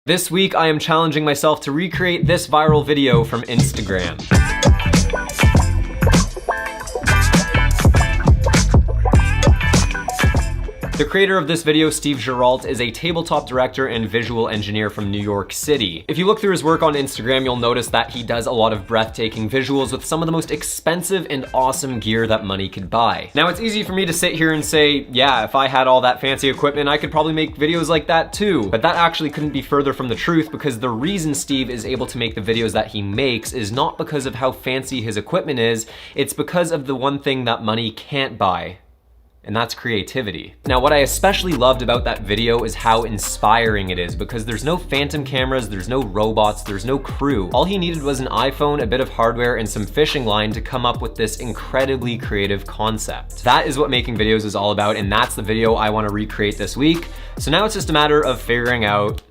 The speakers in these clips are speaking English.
This week, I am challenging myself to recreate this viral video from Instagram. The creator of this video, Steve Geralt, is a tabletop director and visual engineer from New York City. If you look through his work on Instagram, you'll notice that he does a lot of breathtaking visuals with some of the most expensive and awesome gear that money could buy. Now, it's easy for me to sit here and say, yeah, if I had all that fancy equipment, I could probably make videos like that too. But that actually couldn't be further from the truth, because the reason Steve is able to make the videos that he makes is not because of how fancy his equipment is, it's because of the one thing that money can't buy. And that's creativity. Now, what I especially loved about that video is how inspiring it is, because there's no phantom cameras, there's no robots, there's no crew. All he needed was an iPhone, a bit of hardware, and some fishing line to come up with this incredibly creative concept. That is what making videos is all about, and that's the video I want to recreate this week. So now it's just a matter of figuring out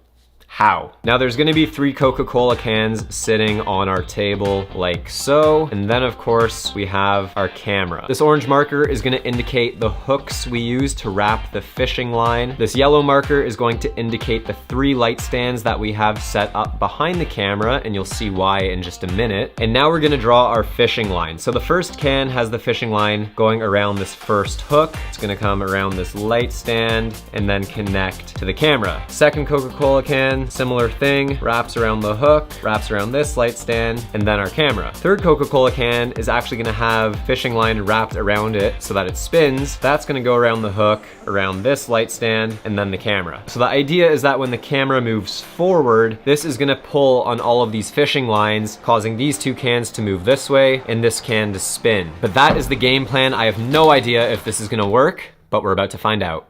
how. Now there's gonna be 3 Coca-Cola cans sitting on our table like so. And then of course we have our camera. This orange marker is gonna indicate the hooks we use to wrap the fishing line. This yellow marker is going to indicate the 3 light stands that we have set up behind the camera, and you'll see why in just a minute. And now we're gonna draw our fishing line. So the first can has the fishing line going around this first hook. It's gonna come around this light stand and then connect to the camera. Second Coca-Cola can, similar thing, wraps around the hook, wraps around this light stand, and then our camera. Third Coca-Cola can is actually gonna have fishing line wrapped around it so that it spins. That's gonna go around the hook, around this light stand, and then the camera. So the idea is that when the camera moves forward, this is gonna pull on all of these fishing lines, causing these 2 cans to move this way and this can to spin. But that is the game plan. I have no idea if this is gonna work, but we're about to find out.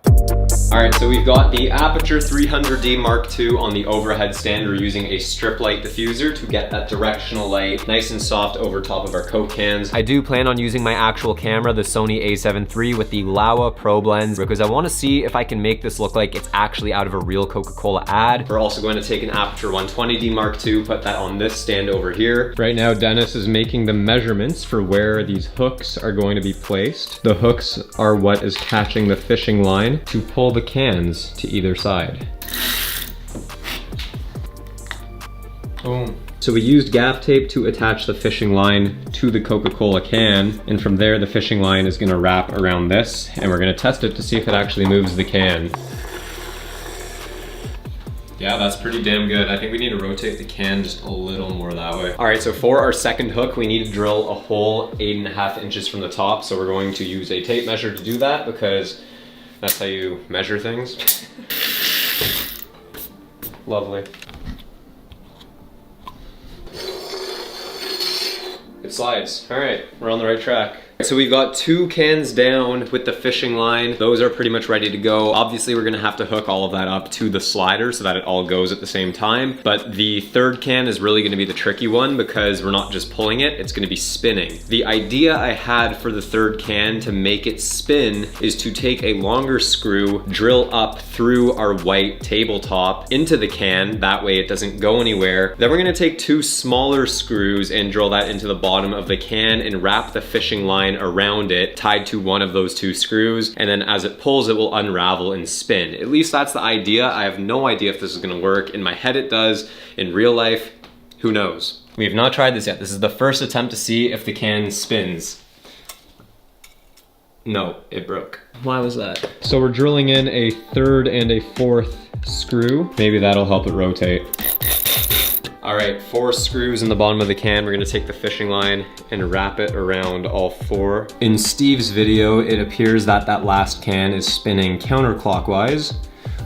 All right, so we've got the Aputure 300D Mark II on the overhead stand. We're using a strip light diffuser to get that directional light nice and soft over top of our Coke cans. I do plan on using my actual camera, the Sony a7 III with the Laowa Probe lens, because I wanna see if I can make this look like it's actually out of a real Coca-Cola ad. We're also going to take an Aputure 120D Mark II, put that on this stand over here. Right now, Dennis is making the measurements for where these hooks are going to be placed. The hooks are what is catching the fishing line to pull the cans to either side. Boom. So we used gaff tape to attach the fishing line to the Coca-Cola can, and from there the fishing line is gonna wrap around this, and we're gonna test it to see if it actually moves the can. Yeah, that's pretty damn good. I think we need to rotate the can just a little more that way. All right, so for our second hook, we need to drill a hole 8.5 inches from the top. So we're going to use a tape measure to do that, because that's how you measure things. Lovely. It slides. All right, we're on the right track. So we've got 2 cans down with the fishing line. Those are pretty much ready to go. Obviously, we're gonna have to hook all of that up to the slider so that it all goes at the same time. But the third can is really gonna be the tricky one, because we're not just pulling it, it's gonna be spinning. The idea I had for the third can to make it spin is to take a longer screw, drill up through our white tabletop into the can. That way it doesn't go anywhere. Then we're gonna take 2 smaller screws and drill that into the bottom of the can and wrap the fishing line around it, tied to one of those 2 screws, and then as it pulls, it will unravel and spin. At least that's the idea. I have no idea if this is gonna work. In my head it does. In real life, who knows? We have not tried this yet. This is the first attempt to see if the can spins. No, it broke. Why was that? So we're drilling in a 3rd and a 4th screw. Maybe that'll help it rotate. All right, 4 screws in the bottom of the can. We're gonna take the fishing line and wrap it around all 4. In Steve's video, it appears that that last can is spinning counterclockwise,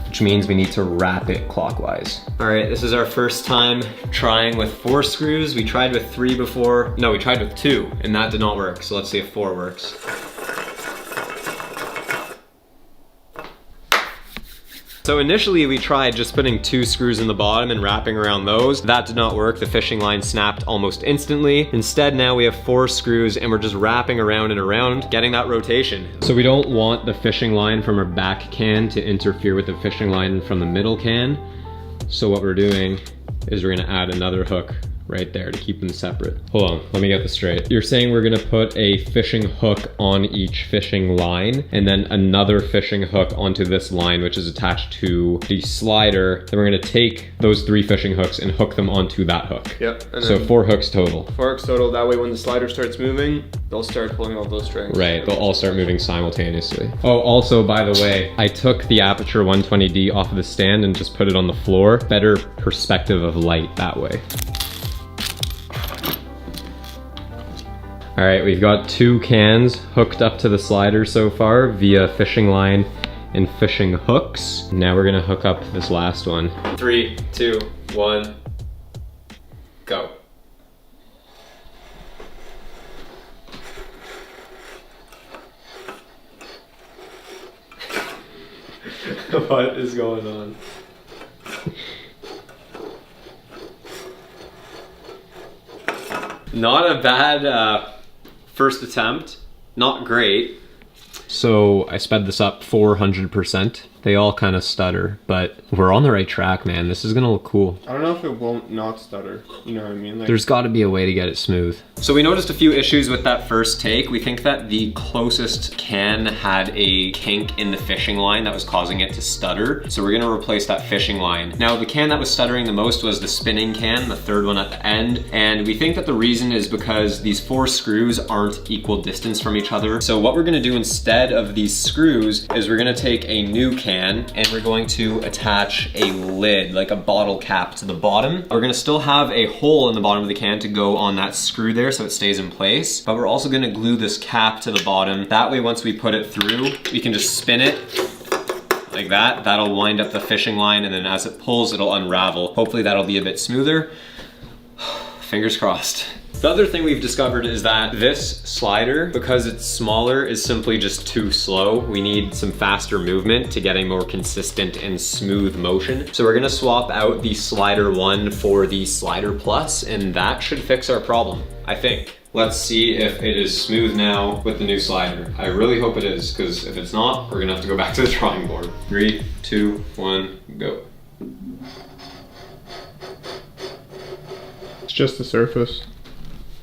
which means we need to wrap it clockwise. All right, this is our first time trying with 4 screws. We tried with 3 before. No, we tried with 2, and that did not work. So let's see if 4 works. So initially we tried just putting 2 screws in the bottom and wrapping around those. That did not work. The fishing line snapped almost instantly. Instead, now we have 4 screws and we're just wrapping around and around, getting that rotation. So we don't want the fishing line from our back can to interfere with the fishing line from the middle can. So what we're doing is we're gonna add another hook right there to keep them separate. Hold on, let me get this straight. You're saying we're gonna put a fishing hook on each fishing line and then another fishing hook onto this line, which is attached to the slider. Then we're gonna take those 3 fishing hooks and hook them onto that hook. Yep. And so 4 hooks total. 4 hooks total. That way when the slider starts moving, they'll start pulling all those strings. Right, they'll all start moving simultaneously. Oh, also, by the way, I took the Aputure 120D off of the stand and just put it on the floor. Better perspective of light that way. All right, we've got 2 cans hooked up to the slider so far via fishing line and fishing hooks. Now we're gonna hook up this last one. 3, 2, 1, go. What is going on? Not a bad first attempt, not great. So I sped this up 400%. They all kind of stutter, but we're on the right track, man. This is gonna look cool. I don't know if it won't not stutter. You know what I mean? Like, there's gotta be a way to get it smooth. So we noticed a few issues with that first take. We think that the closest can had a kink in the fishing line that was causing it to stutter. So we're gonna replace that fishing line. Now the can that was stuttering the most was the spinning can, the third one at the end. And we think that the reason is because these 4 screws aren't equal distance from each other. So what we're gonna do instead of these screws is we're gonna take a new can and we're going to attach a lid, like a bottle cap to the bottom. We're gonna still have a hole in the bottom of the can to go on that screw there so it stays in place, but we're also gonna glue this cap to the bottom. That way, once we put it through, we can just spin it like that. That'll wind up the fishing line, and then as it pulls, it'll unravel. Hopefully that'll be a bit smoother. Fingers crossed. The other thing we've discovered is that this slider, because it's smaller, is simply just too slow. We need some faster movement to get a more consistent and smooth motion. So we're gonna swap out the slider 1 for the slider plus, and that should fix our problem, I think. Let's see if it is smooth now with the new slider. I really hope it is, because if it's not, we're gonna have to go back to the drawing board. 3, 2, 1, go. it's just the surface.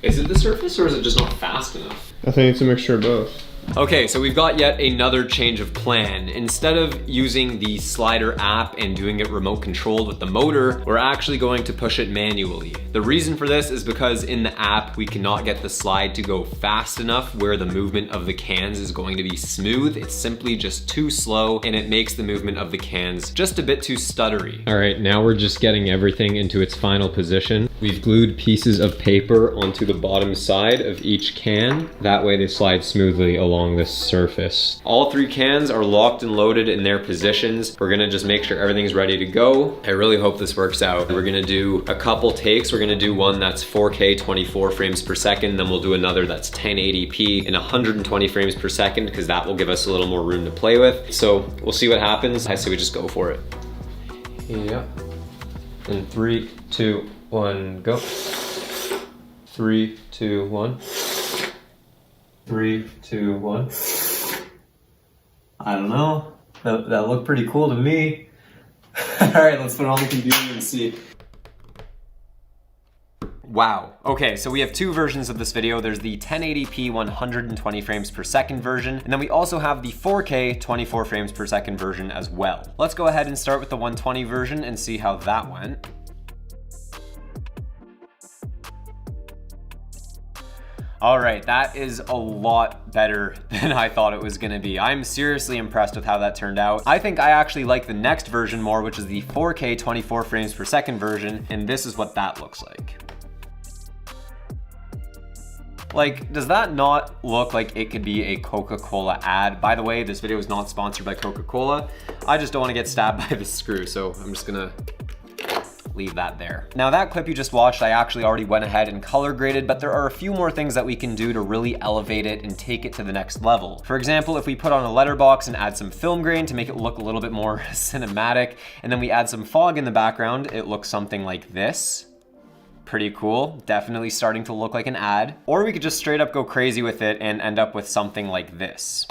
Is it the surface or is it just not fast enough? I think it's a mixture of both. Okay, so we've got yet another change of plan. Instead of using the slider app and doing it remote controlled with the motor, we're actually going to push it manually. The reason for this is because in the app, we cannot get the slide to go fast enough where the movement of the cans is going to be smooth. It's simply just too slow, and it makes the movement of the cans just a bit too stuttery. All right, now we're just getting everything into its final position. We've glued pieces of paper onto the bottom side of each can. That way they slide smoothly along this surface. All 3 cans are locked and loaded in their positions. We're gonna just make sure everything's ready to go. I really hope this works out. We're gonna do a couple takes. We're gonna do one that's 4K 24 frames per second, then we'll do another that's 1080p and 120 frames per second, because that will give us a little more room to play with. So we'll see what happens. I say we just go for it. Yeah. In 3, 2, 1, go. 3, 2, 1. 3, 2, 1. I don't know. That looked pretty cool to me. All right, let's put it on the computer and see. Wow. Okay, so we have 2 versions of this video. There's the 1080p 120 frames per second version, and then we also have the 4K 24 frames per second version as well. Let's go ahead and start with the 120 version and see how that went. All right, that is a lot better than I thought it was gonna be. I'm seriously impressed with how that turned out. I think I actually like the next version more, which is the 4K 24 frames per second version, and this is what that looks like. Like, does that not look like it could be a Coca-Cola ad? By the way, this video is not sponsored by Coca-Cola. I just don't wanna get stabbed by this screw, so I'm just gonna leave that there. Now that clip you just watched, I actually already went ahead and color graded, but there are a few more things that we can do to really elevate it and take it to the next level. For example, if we put on a letterbox and add some film grain to make it look a little bit more cinematic, and then we add some fog in the background, it looks something like this. Pretty cool, definitely starting to look like an ad. Or we could just straight up go crazy with it and end up with something like this.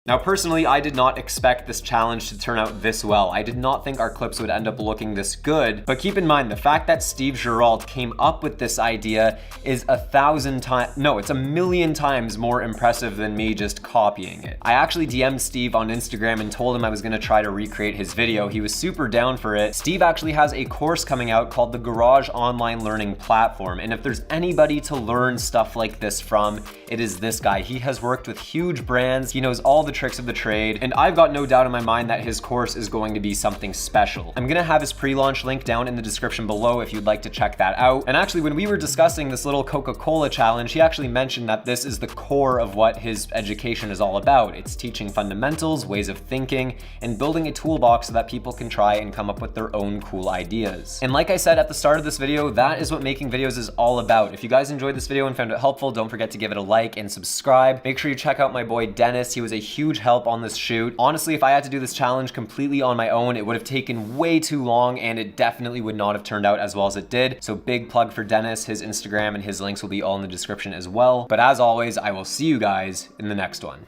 Now, personally, I did not expect this challenge to turn out this well. I did not think our clips would end up looking this good, but keep in mind the fact that Steve Geralt came up with this idea is it's a million times more impressive than me just copying it. I actually DM'd Steve on Instagram and told him I was gonna try to recreate his video. He was super down for it. Steve actually has a course coming out called the Garage Online Learning Platform, and if there's anybody to learn stuff like this from, it is this guy. He has worked with huge brands, he knows all the tricks of the trade, and I've got no doubt in my mind that his course is going to be something special. I'm gonna have his pre-launch link down in the description below if you'd like to check that out. And actually, when we were discussing this little Coca-Cola challenge, he actually mentioned that this is the core of what his education is all about. It's teaching fundamentals, ways of thinking, and building a toolbox so that people can try and come up with their own cool ideas. And like I said at the start of this video, that is what making videos is all about. If you guys enjoyed this video and found it helpful, don't forget to give it a like and subscribe. Make sure you check out my boy Dennis. He was a huge help on this shoot. Honestly, if I had to do this challenge completely on my own, it would have taken way too long and it definitely would not have turned out as well as it did. So big plug for Dennis. His Instagram and his links will be all in the description as well. But as always, I will see you guys in the next one.